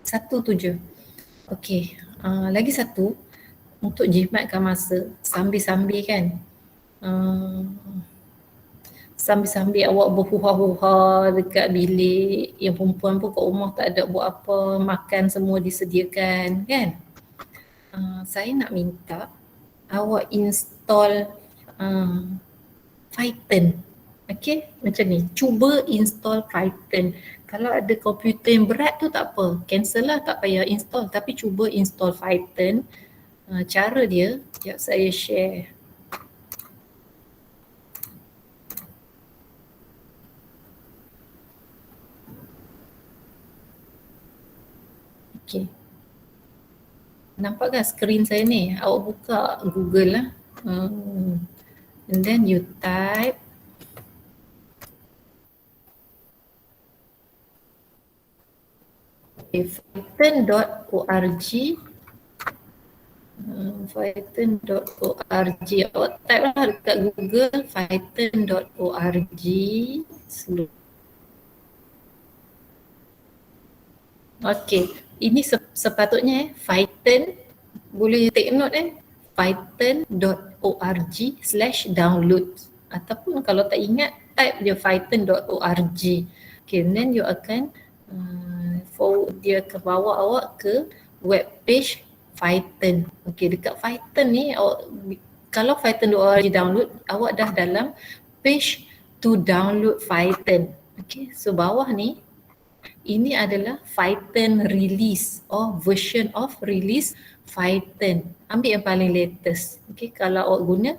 Satu tu je. Okey. Lagi satu untuk jimatkan masa sambil-sambil kan. Sambil-sambil awak berhuha-huha dekat bilik, yang perempuan pun kat rumah tak ada buat apa, makan semua disediakan kan. Saya nak minta awak install Python. Okay, macam ni. Cuba install Python. Kalau ada komputer yang berat tu tak apa, cancel lah, tak payah install. Tapi cuba install Python. Cara dia, sekejap saya share. Okay. Nampak kan skrin saya ni? Awak buka Google lah. And then you type python.org. Python.org. Awak type lah dekat Google python.org. Okay, ini sepatutnya Python, boleh take note python.org/download ataupun kalau tak ingat type dia python.org. Okay, then you akan forward dia ke bawah awak ke web page Python. Okay, dekat Python ni awak, kalau python.org download, awak dah dalam page to download Python. Okay, so bawah ni ini adalah Python release or version of release Python. Ambil yang paling latest. Okay, kalau awak guna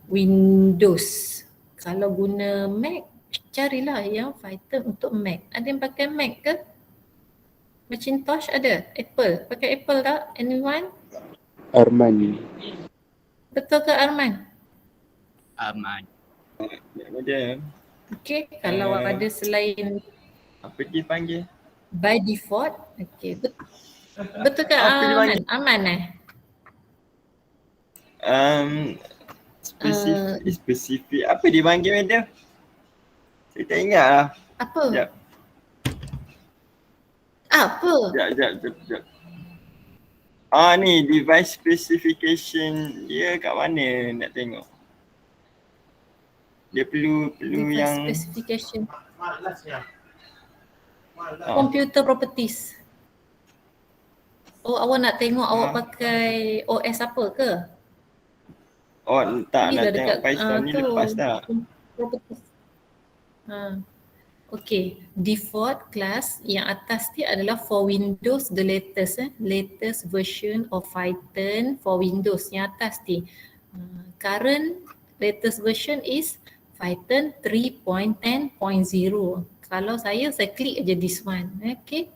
Windows. Kalau guna Mac, carilah yang Python untuk Mac. Ada yang pakai Mac ke? Macintosh ada? Apple? Pakai Apple tak? Anyone? Arman. Betul ke Arman? Aman. Ada. Okay, kalau ada selain Apa dia panggil? by default, okay, betul ke Apa dia Aman? panggil? Aman Spesifik. Apa dia panggil madam? Saya tak ingat lah. Apa? Sekejap. Apa? Sekejap. Ni device specification dia kat mana nak tengok? Dia perlu Device yang specification. Computer properties. Oh, awak nak tengok awak pakai OS apa ke? tak Ni nak dah tengok dekat, Python ni tu, lepas tak? properties. Okay, default class yang atas ni adalah for Windows, the latest latest version of Python for Windows yang atas ni. Current latest version is Python 3.10.0. Kalau saya klik aja this one. Okay.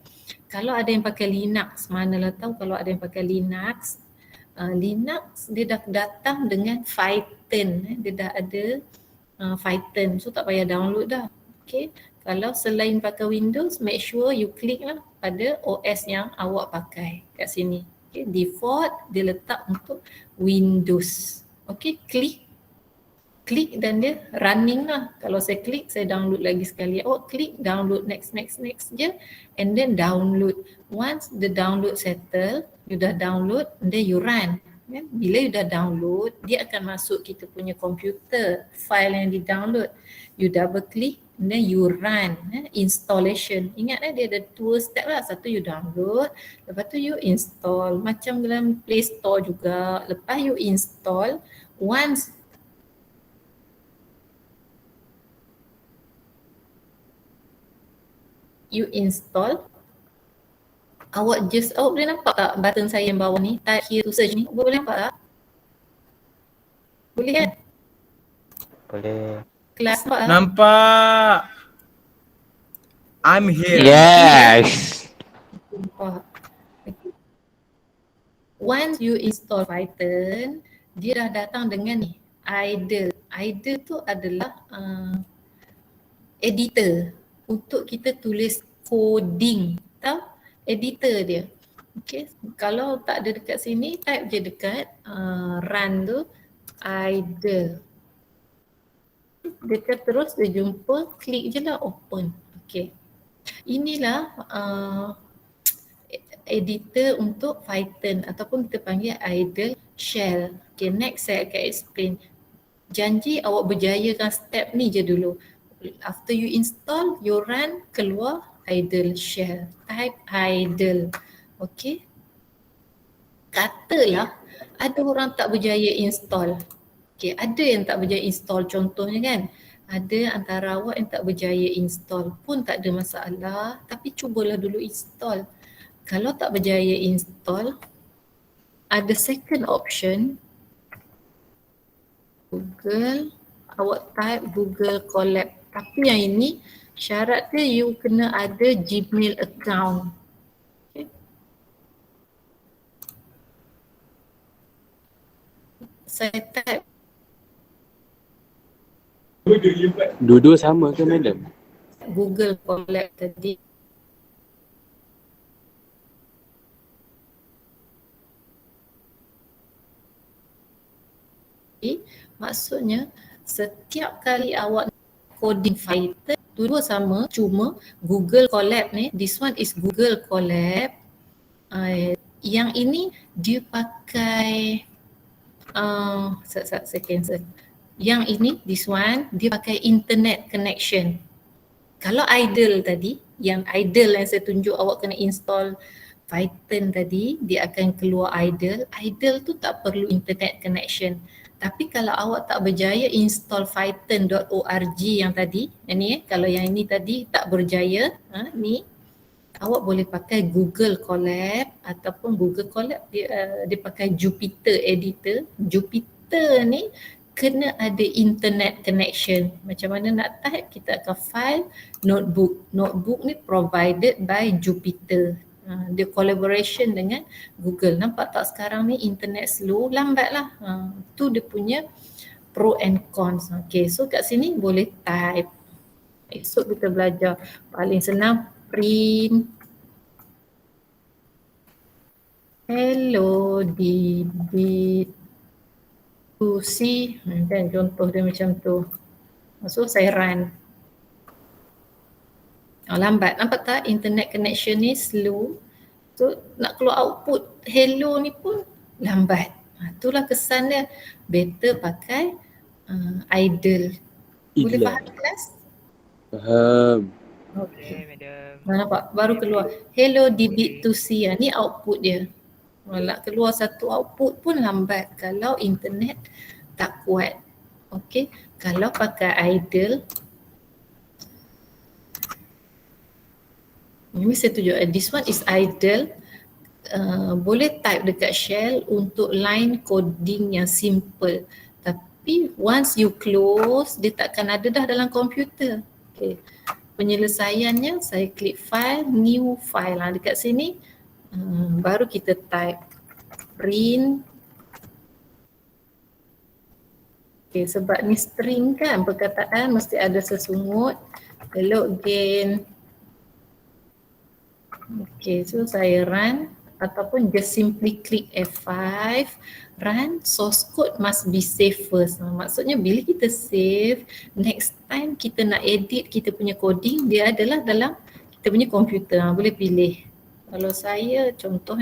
Kalau ada yang pakai Linux, manalah tahu kalau ada yang pakai Linux, Linux dia dah datang dengan Python. Dia dah ada Python, so tak payah download dah. Okay. Kalau selain pakai Windows, make sure you klik lah pada OS yang awak pakai kat sini. Okay. Default dia letak untuk Windows. Okay, klik dan dia running lah. Kalau saya klik, saya download lagi sekali. Klik, download, next je, and then download. Once the download settle, you dah download, and then you run. Bila you dah download, dia akan masuk kita punya komputer, file yang di download. You double click, and then you run installation. Ingat dia ada 2 step lah. Satu you download, lepas tu you install. Macam dalam Play Store juga. Lepas you install, once you install, awak boleh nampak tak button saya yang bawah ni, type here to search ni, boleh nampak tak? Boleh kan? Boleh. Kelas nampak tak? Nampak. I'm here. Yes. Nampak. Okay. Once you install Python, dia dah datang dengan ni, idle. Idle tu adalah editor untuk kita tulis coding. Tahu? Editor dia. Okay. Kalau tak ada dekat sini, type je dekat run tu, idle. Dekat terus dia jumpa, klik je lah open. Okay. Inilah editor untuk Python ataupun kita panggil idle shell. Okay, next saya akan explain. Janji awak berjayakan step ni je dulu. After you install, you run, keluar idle shell. Type idle. Okay. Katalah ada orang tak berjaya install. Okay, ada yang tak berjaya install contohnya kan. Ada antara awak yang tak berjaya install pun tak ada masalah. Tapi cubalah dulu install. Kalau tak berjaya install, ada second option. Google, awak type Google Colab. Tapi yang ini syarat dia you kena ada Gmail account. Okay. Saya type. Dua-dua sama ke madam? Google Colab tadi. Maksudnya setiap kali awak coding Python, dua sama, cuma Google Colab ni, this one is Google Colab. Yang ini dia pakai saya cancel. Yang ini, this one, dia pakai internet connection. Kalau idle tadi, yang idle yang saya tunjuk awak kena install Python tadi, dia akan keluar idle. Idle tu tak perlu internet connection. Tapi kalau awak tak berjaya install python.org yang tadi, kalau yang ini tadi tak berjaya, ni awak boleh pakai Google Colab ataupun Google Colab dia pakai Jupyter editor. Jupyter ni kena ada internet connection. Macam mana nak type, kita akan file notebook. Notebook ni provided by Jupyter. Dia collaboration dengan Google. Nampak tak sekarang ni internet slow, lambat lah. Tu dia punya pro and cons. Okay, so kat sini boleh type. Esok kita belajar. Paling senang print. Hello, Dibit. To see. Dan contoh dia macam tu. So saya run. Lambat. Nampak tak internet connection ni slow. So nak keluar output hello ni pun lambat. Itulah kesan dia. Better pakai idle. Boleh faham kelas? Faham. Okay. Nampak? Baru keluar. Hello Dbit to see. Ni output dia. Nak keluar satu output pun lambat kalau internet tak kuat. Okay. Kalau pakai idle, ini saya tunjuk, this one is idle. Boleh type dekat shell untuk line coding yang simple. Tapi Tapi once you close, dia takkan ada dah dalam komputer. Okay. Penyelesaiannya saya klik file, new file. Dekat sini baru kita type print. Okay, sebab ni string kan, perkataan mesti ada sesungut. Hello again. Okay, so saya run ataupun just simply click F5, run. Source code must be saved first. Maksudnya bila kita save, next time kita nak edit kita punya coding, dia adalah dalam kita punya komputer. Boleh pilih. Kalau saya contoh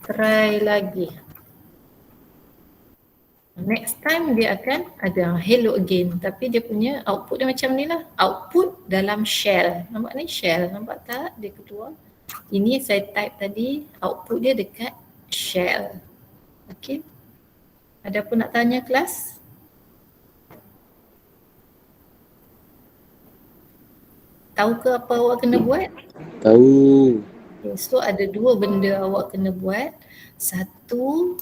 try lagi. Next time dia akan ada hello again, tapi dia punya output dia macam ni lah. Output dalam shell. Nampak ni shell, nampak tak? Dia keluar. Ini saya type tadi, output dia dekat shell. Okay. Ada apa nak tanya kelas? Tahu ke apa awak kena buat? Tahu. Okay, so ada dua benda awak kena buat. Satu,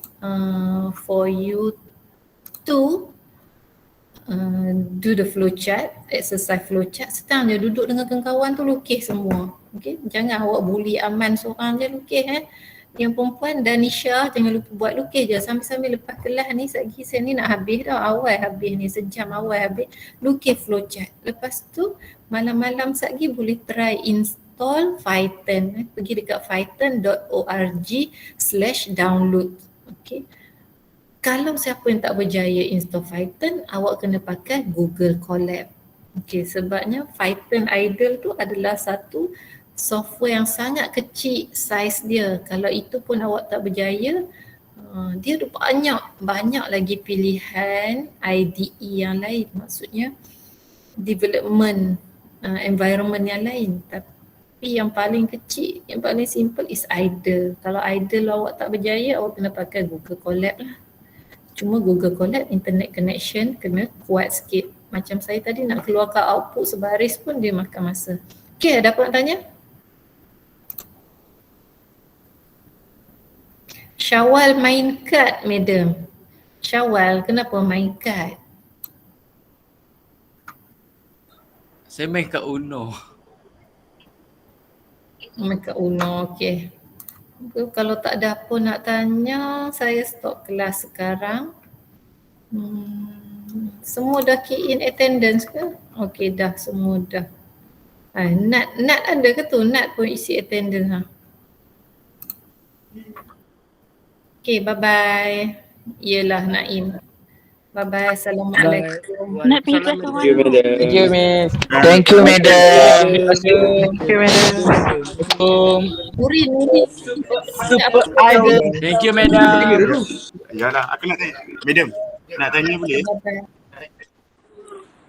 for you to do the flowchart, exercise flowchart. Senang je, duduk dengan kawan tu lukis semua. Okay? Jangan awak bully Aman seorang je lukis. Yang perempuan Danisha jangan lupa buat lukis je. Sambil-sambil lepas kelas ni, satgi saya ni nak habis dah. Awal habis ni, sejam awal habis. Lukis flowchart. Lepas tu malam-malam satgi boleh try install Python. Pergi dekat python.org/download. Okay. Kalau siapa yang tak berjaya install Python, awak kena pakai Google Colab. Okay, sebabnya Python idle tu adalah satu software yang sangat kecil size dia. Kalau itu pun awak tak berjaya, dia ada banyak lagi pilihan IDE yang lain. Maksudnya development environment yang lain. Tapi yang paling kecil, yang paling simple is idle. Kalau idle awak tak berjaya, awak kena pakai Google Colab lah. Cuma Google Colab internet connection kena kuat sikit. Macam saya tadi nak keluarkan output sebaris pun dia makan masa. Okay, ada apa nak tanya? Syawal main kad, madam. Syawal, kenapa main kad? Saya main kat Uno. Main kad Uno, okay. Kalau tak ada apa nak tanya, saya stop kelas sekarang. Semua dah key in attendance ke? Okay, dah, semua dah. Nat ada ke tu? Nat pun isi attendance. Okay, bye-bye. Yelah Naim. Bye-bye. Assalamualaikum. Nak pergi kelas Thank you, madam. Thank you, miss. Thank you, madam. Thank you, madam. Nuri. Super idol. Thank you, madam. Ya lah, aku nak tanya. Madam, nak tanya boleh?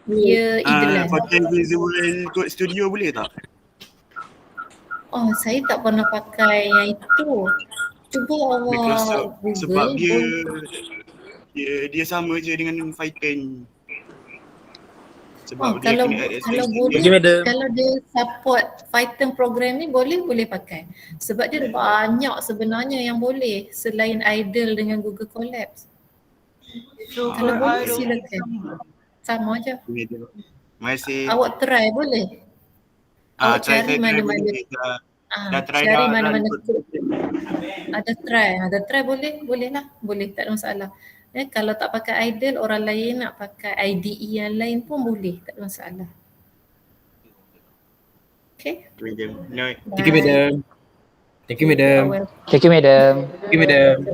Ya, Idlan. Pakai Visual Code Studio boleh tak? Oh, saya tak pernah pakai yang itu. Cuba awak Microsoft Google. sebab dia sama je dengan Python. Sebab dia kalau kena add kalau extension boleh, dia. kalau dia support Python program ni boleh pakai. Sebab dia ada banyak sebenarnya yang boleh selain idle dengan Google Colabs. Kalau boleh silakan. Sama je. Masih Awak try boleh. Awak cari mana-mana. dah try Cari dah, mana-mana dah code. Ada try boleh lah. Boleh, tak ada masalah. Kalau tak pakai idle, orang lain nak pakai IDE yang lain pun boleh, tak ada masalah. Okay. No. Thank you, madam. Thank you, madam. Thank you, madam. Thank you, madam.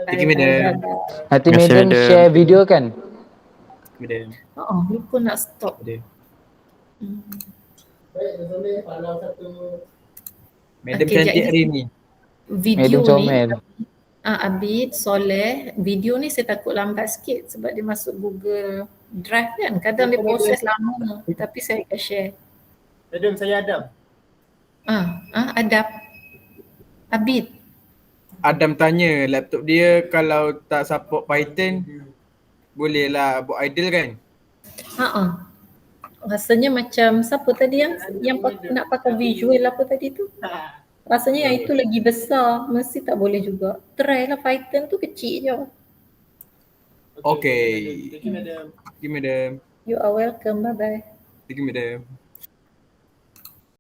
Thank you, madam. Nanti Terima kasih, madam madam. share video kan? Madam. Lupa nak stop. Madam. Okay, Madam cantik jadi hari ni. Video Madam ni, comel. Abid, Soleh, video ni saya takut lambat sikit sebab dia masuk Google Drive kan. Kadang dia proses lama tapi saya akan share. Madam, saya Adam. Adab. Abid. Adam tanya laptop dia kalau tak support Python, bolehlah buat idle kan? Rasanya macam siapa tadi yang nak pakai visual apa tadi tu? Rasanya yang itu lagi besar, mesti tak boleh juga. Try lah, Python tu kecil je. Okay. Thank you, madam. You are welcome, bye-bye. Thank you, madam.